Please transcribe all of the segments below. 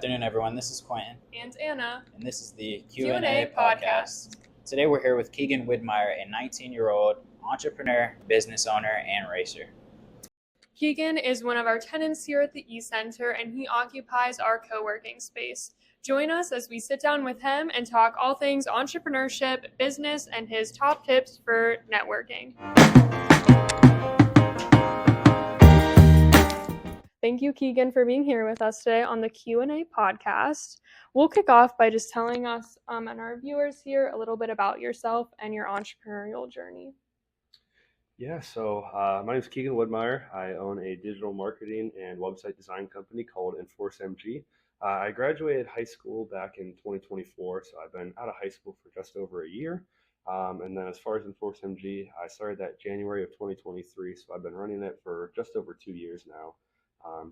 afternoon, everyone. This is Quentin, And Anna. and this is the Q&A Q&A podcast. Today we're here with Keegan Widmyer, a 19-year-old entrepreneur, business owner, and racer. Keegan is one of our tenants here at the E-Center, and he occupies our co-working space. Join us as we sit down with him and talk all things entrepreneurship, business, and his top tips for networking. Thank you, Keegan, for being here with us today on the Q&A podcast. We'll kick off by just telling us and our viewers here a little bit about yourself and your entrepreneurial journey. Yeah, so my name is Keegan Widmyer. I own a digital marketing and website design company called Enforce MG. I graduated high school back in 2024, so I've been out of high school for just over a year. And then as far as Enforce MG, I started that January of 2023, so I've been running it for just over 2 years now.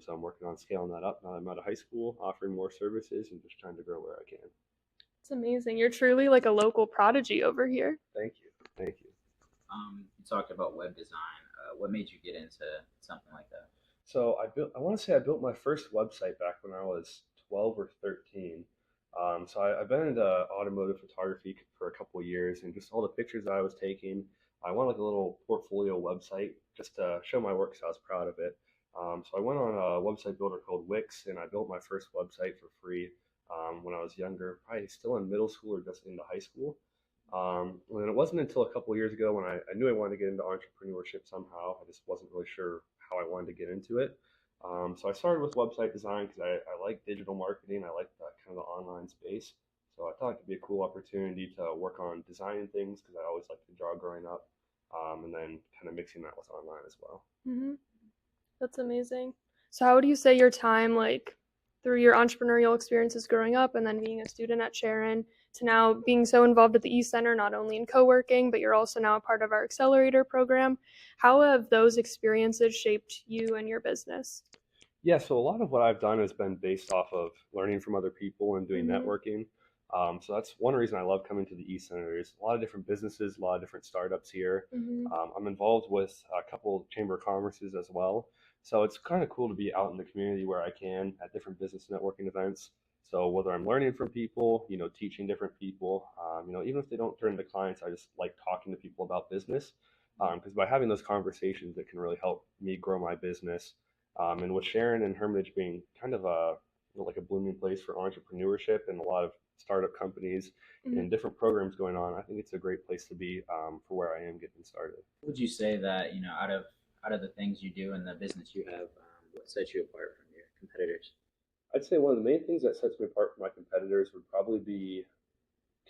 So I'm working on scaling that up now that I'm out of high school, offering more services and just trying to grow where I can. It's amazing. You're truly like a local prodigy over here. Thank you. Thank you. You talked about web design. What made you get into something like that? So I want to say I built my first website back when I was 12 or 13. So I've been into automotive photography for a couple of years, and just all the pictures that I was taking, I wanted like a little portfolio website just to show my work, so I was proud of it. So I went on a website builder called Wix, and I built my first website for free when I was younger, probably still in middle school or just into high school. And it wasn't until a couple of years ago when I knew I wanted to get into entrepreneurship somehow. I just wasn't really sure how I wanted to get into it. So I started with website design because I like digital marketing. I like that kind of the online space. So I thought it could be a cool opportunity to work on designing things because I always liked to draw growing up, and then kind of mixing that with online as well. Mm-hmm. That's amazing. So how would you say your time, like through your entrepreneurial experiences growing up and then being a student at Sharon to now being so involved at the E-Center, not only in co-working, but you're also now a part of our accelerator program. How have those experiences shaped you and your business? Yeah, so a lot of what I've done has been based off of learning from other people and doing networking. So that's one reason I love coming to the E-Center. There's a lot of different businesses, a lot of different startups here. I'm involved with a couple of chamber of commerces as well. So it's kind of cool to be out in the community where I can at different business networking events. So whether I'm learning from people, teaching different people, even if they don't turn into clients, I just like talking to people about business. Because by having those conversations, it can really help me grow my business. And with Sharon and Hermitage being kind of like a blooming place for entrepreneurship and a lot of startup companies and different programs going on, I think it's a great place to be for where I am getting started. Would you say that out of the things you do and the business you have, what sets you apart from your competitors? I'd say one of the main things that sets me apart from my competitors would probably be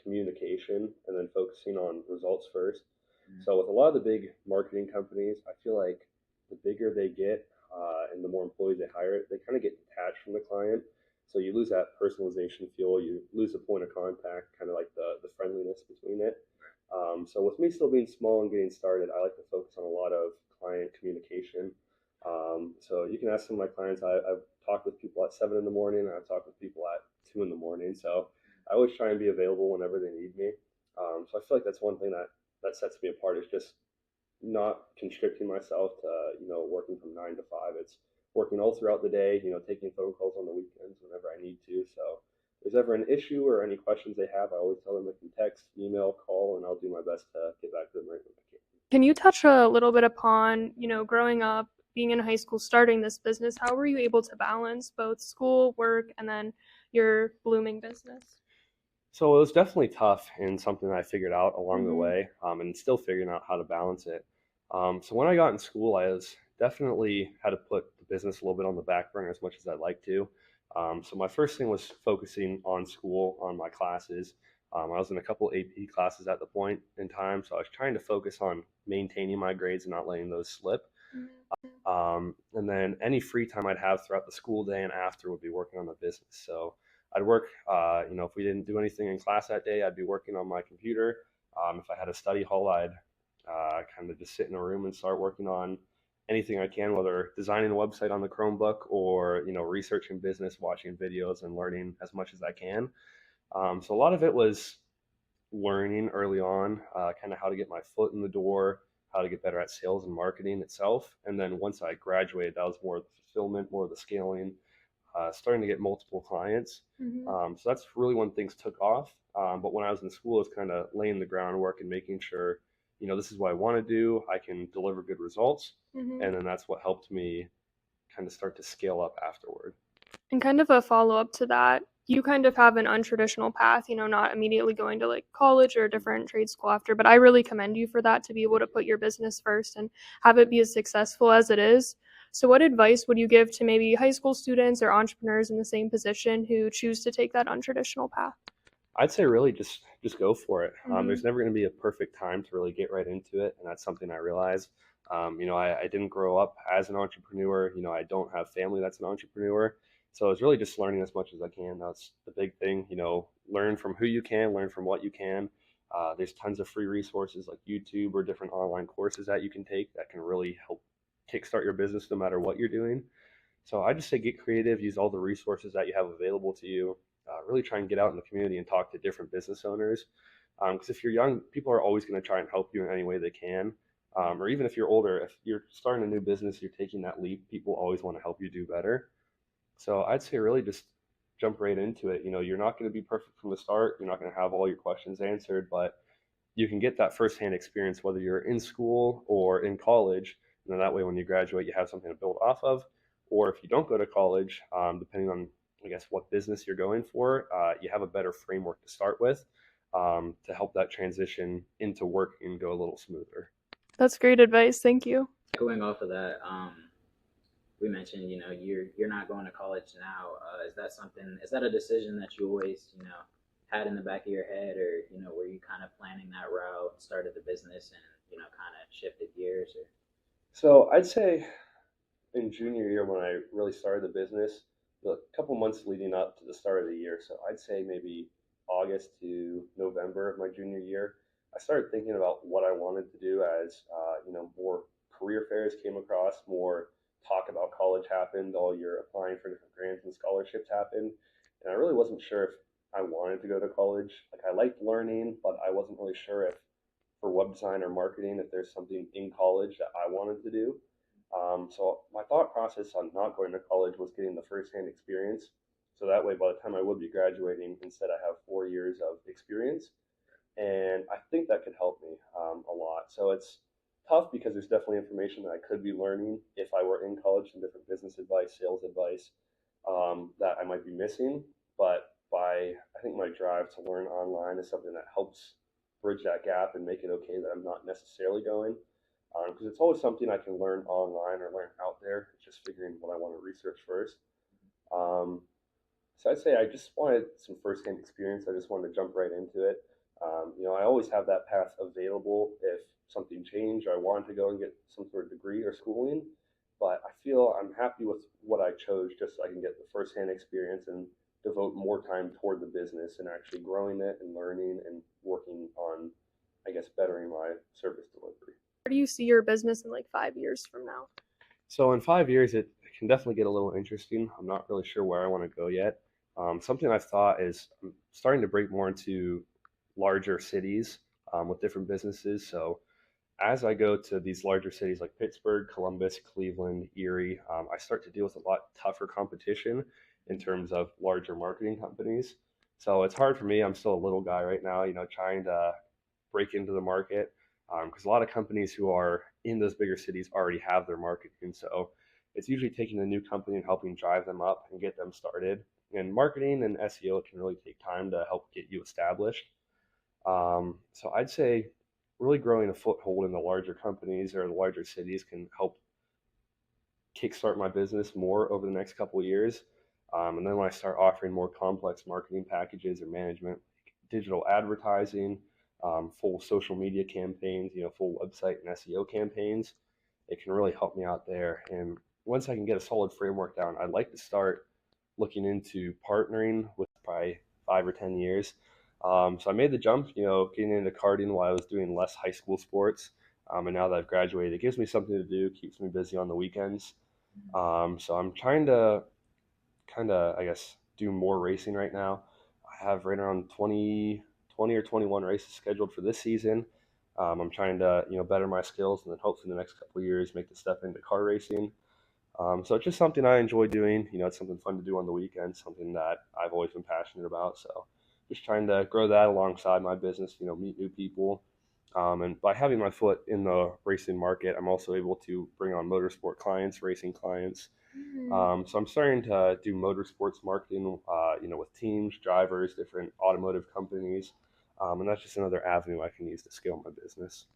communication and then focusing on results first. So with a lot of the big marketing companies, I feel like the bigger they get and the more employees they hire, they kind of get detached from the client. So you lose that personalization feel, you lose the point of contact, kind of like the friendliness between it. So with me still being small and getting started, I like to focus on a lot of client communication. So you can ask some of my clients, I've talked with people at 7 in the morning, and I've talked with people at 2 in the morning. So I always try and be available whenever they need me. So I feel like that's one thing that sets me apart, is just not constricting myself to, working from 9 to 5. It's working all throughout the day, taking phone calls on the weekends whenever I need to. So if there's ever an issue or any questions they have, I always tell them they can text, email, call, and I'll do my best to get back to them right when I can. Can you touch a little bit upon, growing up, being in high school, starting this business? How were you able to balance both school, work, and then your blooming business? So it was definitely tough and something I figured out along the way, and still figuring out how to balance it. So when I got in school, I was definitely had to put the business a little bit on the back burner as much as I'd like to. So my first thing was focusing on school, on my classes. I was in a couple AP classes at the point in time, so I was trying to focus on maintaining my grades and not letting those slip. And then any free time I'd have throughout the school day and after would be working on the business. So I'd work, if we didn't do anything in class that day, I'd be working on my computer. If I had a study hall, I'd kind of just sit in a room and start working on anything I can, whether designing a website on the Chromebook or, researching business, watching videos and learning as much as I can. So a lot of it was learning early on, kind of how to get my foot in the door, how to get better at sales and marketing itself. And then once I graduated, that was more of the fulfillment, more of the scaling. starting to get multiple clients. So that's really when things took off. But when I was in school, it was kind of laying the groundwork and making sure, this is what I want to do. I can deliver good results. And then that's what helped me kind of start to scale up afterward. And kind of a follow-up to that, you kind of have an untraditional path, not immediately going to like college or a different trade school after, but I really commend you for that, to be able to put your business first and have it be as successful as it is. So what advice would you give to maybe high school students or entrepreneurs in the same position who choose to take that untraditional path? I'd say really just go for it. There's never going to be a perfect time to really get right into it, and that's something I realized. I didn't grow up as an entrepreneur. I don't have family that's an entrepreneur, so it's really just learning as much as I can. That's the big thing. Learn from who you can, learn from what you can. There's tons of free resources like YouTube or different online courses that you can take that can really help kickstart your business no matter what you're doing. So I just say get creative, use all the resources that you have available to you. Really try and get out in the community and talk to different business owners. Because if you're young, people are always going to try and help you in any way they can. Or even if you're older, if you're starting a new business, you're taking that leap, people always want to help you do better. So I'd say really just jump right into it. You're not going to be perfect from the start. You're not going to have all your questions answered, but you can get that firsthand experience whether you're in school or in college. And then that way, when you graduate, you have something to build off of. Or if you don't go to college, depending on, I guess, what business you're going for, you have a better framework to start with to help that transition into work and go a little smoother. That's great advice. Thank you. Going off of that, we mentioned, you're not going to college now. Is that a decision that you always, had in the back of your head, or, were you kind of planning that route, started the business and, kind of shifted gears? Or? So I'd say in junior year when I really started the business, the couple months leading up to the start of the year, so I'd say maybe August to November of my junior year, I started thinking about what I wanted to do as more career fairs came across, more talk about college happened, all your applying for different grants and scholarships happened, and I really wasn't sure if I wanted to go to college. Like I liked learning, but I wasn't really sure if for web design or marketing if there's something in college that I wanted to do. So my thought process on not going to college was getting the firsthand experience. So that way, by the time I would be graduating, instead I have 4 years of experience. And I think that could help me a lot. So it's tough because there's definitely information that I could be learning if I were in college, and different business advice, sales advice that I might be missing. But I think my drive to learn online is something that helps bridge that gap and make it okay that I'm not necessarily going. Because it's always something I can learn online or learn out there. It's just figuring what I want to research first. So I'd say I just wanted some firsthand experience. I just wanted to jump right into it. I always have that path available if something changed or I wanted to go and get some sort of degree or schooling. But I feel I'm happy with what I chose just so I can get the firsthand experience and devote more time toward the business and actually growing it and learning and working on, I guess, bettering my service delivery. Where do you see your business in like 5 years from now? So in 5 years, it can definitely get a little interesting. I'm not really sure where I want to go yet. Something I've thought is I'm starting to break more into larger cities with different businesses. So as I go to these larger cities like Pittsburgh, Columbus, Cleveland, Erie, I start to deal with a lot tougher competition in terms of larger marketing companies. So it's hard for me. I'm still a little guy right now, trying to break into the market because a lot of companies who are in those bigger cities already have their marketing. So it's usually taking a new company and helping drive them up and get them started. And marketing and SEO can really take time to help get you established. So I'd say really growing a foothold in the larger companies or the larger cities can help kickstart my business more over the next couple of years. And then when I start offering more complex marketing packages or management, like digital advertising, full social media campaigns, full website and SEO campaigns, it can really help me out there. And once I can get a solid framework down, I'd like to start looking into partnering with probably 5 or 10 years. So I made the jump, getting into karting while I was doing less high school sports. And now that I've graduated, it gives me something to do, keeps me busy on the weekends. So I'm trying to kind of, I guess, do more racing right now. I have right around 20 or 21 races scheduled for this season. I'm trying to, better my skills and then hopefully in the next couple of years make the step into car racing. So it's just something I enjoy doing. It's something fun to do on the weekends, something that I've always been passionate about. So just trying to grow that alongside my business, meet new people. And by having my foot in the racing market, I'm also able to bring on motorsport clients, racing clients. So I'm starting to do motorsports marketing, with teams, drivers, different automotive companies. And that's just another avenue I can use to scale my business.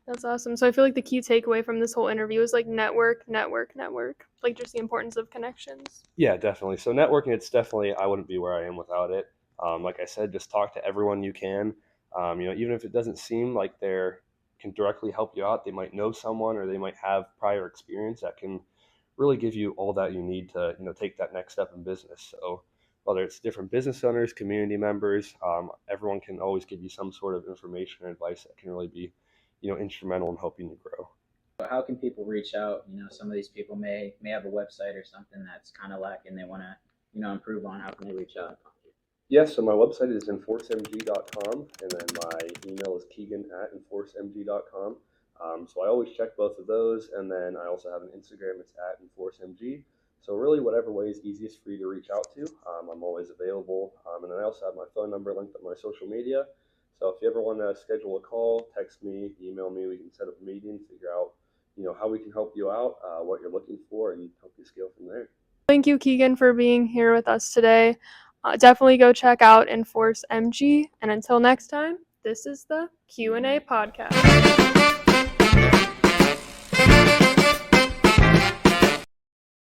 That's awesome. So I feel like the key takeaway from this whole interview is like network, network, network. Like just the importance of connections. Yeah, definitely. So networking, it's definitely, I wouldn't be where I am without it. Like I said, just talk to everyone you can. Even if it doesn't seem like they can directly help you out, they might know someone or they might have prior experience that can really give you all that you need to, take that next step in business. So whether it's different business owners, community members, everyone can always give you some sort of information and advice that can really be, instrumental in helping you grow. How can people reach out? Some of these people may have a website or something that's kind of lacking. They want to improve on. How can they reach out? Yes, so my website is enforcemg.com, and then my email is keegan@enforcemg.com. So I always check both of those, and then I also have an Instagram. It's @enforcemg. So really, whatever way is easiest for you to reach out to, I'm always available. And then I also have my phone number linked on my social media. So if you ever want to schedule a call, text me, email me. We can set up a meeting, figure out, how we can help you out, what you're looking for, and help you scale from there. Thank you, Keegan, for being here with us today. Definitely go check out Enforce MG. And until next time, this is the Q&A podcast.